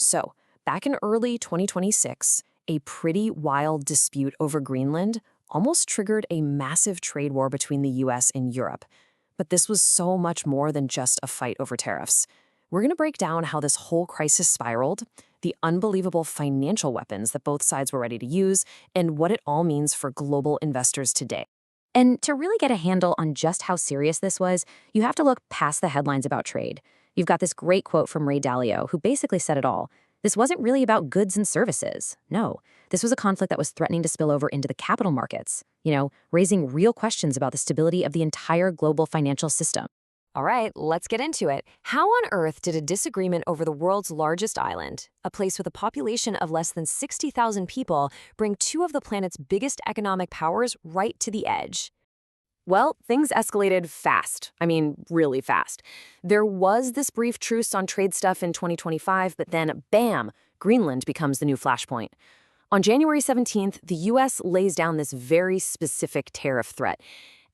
So, back in early 2026, a pretty wild dispute over Greenland almost triggered a massive trade war between the US and Europe. But this was so much more than just a fight over tariffs. We're going to break down how this whole crisis spiraled, the unbelievable financial weapons that both sides were ready to use, and what it all means for global investors today. And to really get a handle on just how serious this was, you have to look past the headlines about trade. You've got this great quote from Ray Dalio, who basically said it all. This wasn't really about goods and services. No, this was a conflict that was threatening to spill over into the capital markets, raising real questions about the stability of the entire global financial system. All right, let's get into it. How on earth did a disagreement over the world's largest island, a place with a population of less than 60,000 people, bring two of the planet's biggest economic powers right to the edge? Well, things escalated fast. I mean, really fast. There was this brief truce on trade stuff in 2025, but then, bam, Greenland becomes the new flashpoint. On January 17th, the US lays down this very specific tariff threat.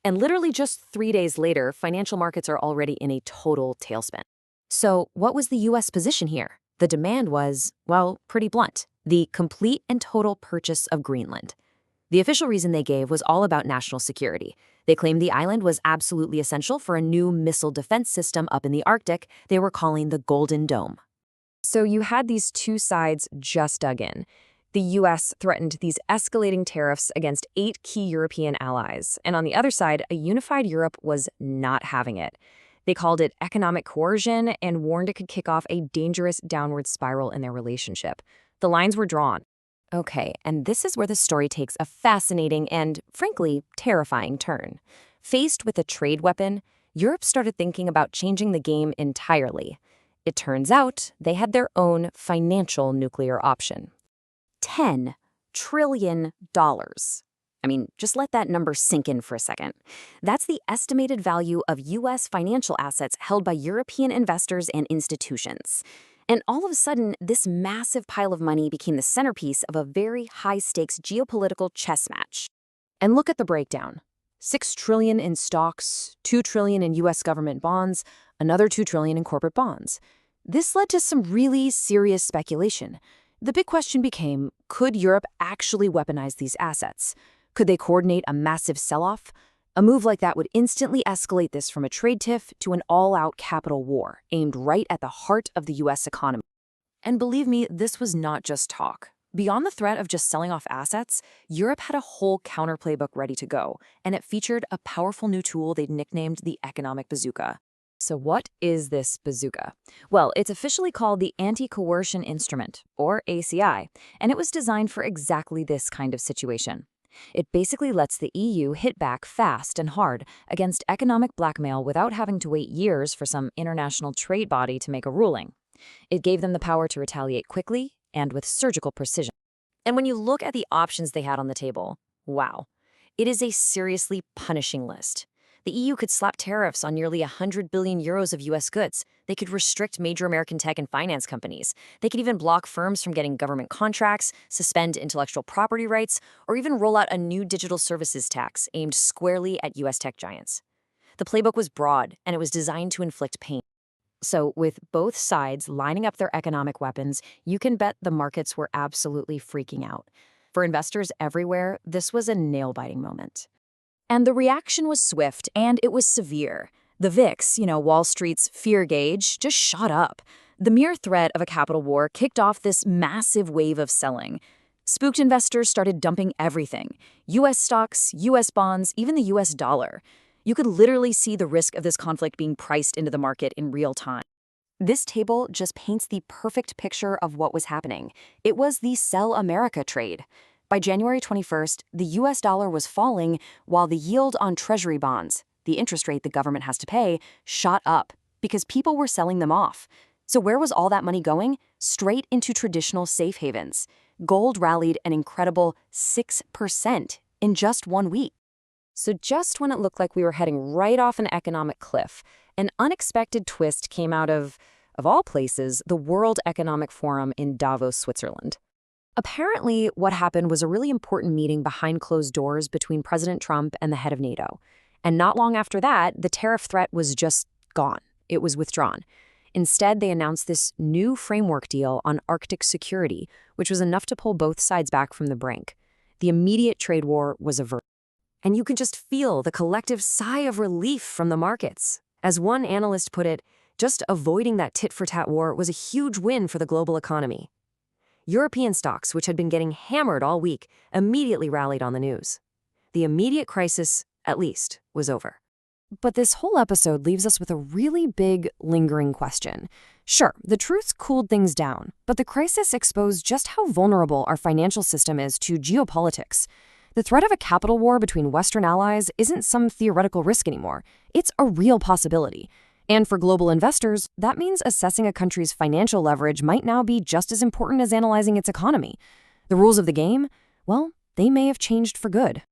And literally just 3 days later, financial markets are already in a total tailspin. So what was the U.S. position here? The demand was, well, pretty blunt: the complete and total purchase of Greenland. The official reason they gave was all about national security. They claimed the island was absolutely essential for a new missile defense system up in the Arctic they were calling the Golden Dome. So you had these two sides just dug in. The U.S. threatened these escalating tariffs against 8 key European allies, and on the other side, a unified Europe was not having it. They called it economic coercion and warned it could kick off a dangerous downward spiral in their relationship. The lines were drawn. Okay, and this is where the story takes a fascinating and, frankly, terrifying turn. Faced with a trade weapon, Europe started thinking about changing the game entirely. It turns out they had their own financial nuclear option. $10 trillion. I mean, just let that number sink in for a second. That's the estimated value of U.S. financial assets held by European investors and institutions. And all of a sudden, this massive pile of money became the centerpiece of a very high-stakes geopolitical chess match. And look at the breakdown. $6 trillion in stocks, $2 trillion in U.S. government bonds, another $2 trillion in corporate bonds. This led to some really serious speculation. The big question became, could Europe actually weaponize these assets? Could they coordinate a massive sell-off? A move like that would instantly escalate this from a trade tiff to an all-out capital war, aimed right at the heart of the U.S. economy. And believe me, this was not just talk. Beyond the threat of just selling off assets, Europe had a whole counter-playbook ready to go, and it featured a powerful new tool they'd nicknamed the economic bazooka. So what is this bazooka? Well, it's officially called the Anti-Coercion Instrument, or ACI, and it was designed for exactly this kind of situation. It basically lets the EU hit back fast and hard against economic blackmail without having to wait years for some international trade body to make a ruling. It gave them the power to retaliate quickly and with surgical precision. And when you look at the options they had on the table, wow, it is a seriously punishing list. The EU could slap tariffs on nearly 100 billion euros of U.S. goods. They could restrict major American tech and finance companies. They could even block firms from getting government contracts, suspend intellectual property rights, or even roll out a new digital services tax aimed squarely at U.S. tech giants. The playbook was broad, and it was designed to inflict pain. So with both sides lining up their economic weapons, you can bet the markets were absolutely freaking out. For investors everywhere, this was a nail-biting moment. And the reaction was swift, and it was severe. The VIX, Wall Street's fear gauge, just shot up. The mere threat of a capital war kicked off this massive wave of selling. Spooked investors started dumping everything: U.S. stocks, U.S. bonds, even the U.S. dollar. You could literally see the risk of this conflict being priced into the market in real time. This table just paints the perfect picture of what was happening. It was the Sell America trade. By January 21st, the U.S. dollar was falling while the yield on Treasury bonds, the interest rate the government has to pay, shot up because people were selling them off. So where was all that money going? Straight into traditional safe havens. Gold rallied an incredible 6% in just 1 week. So just when it looked like we were heading right off an economic cliff, an unexpected twist came out of all places, the World Economic Forum in Davos, Switzerland. Apparently, what happened was a really important meeting behind closed doors between President Trump and the head of NATO. And not long after that, the tariff threat was just gone. It was withdrawn. Instead, they announced this new framework deal on Arctic security, which was enough to pull both sides back from the brink. The immediate trade war was averted. And you can just feel the collective sigh of relief from the markets. As one analyst put it, just avoiding that tit-for-tat war was a huge win for the global economy. European stocks, which had been getting hammered all week, immediately rallied on the news. The immediate crisis, at least, was over. But this whole episode leaves us with a really big, lingering question. Sure, the truth cooled things down, but the crisis exposed just how vulnerable our financial system is to geopolitics. The threat of a capital war between Western allies isn't some theoretical risk anymore. It's a real possibility. And for global investors, that means assessing a country's financial leverage might now be just as important as analyzing its economy. The rules of the game? Well, they may have changed for good.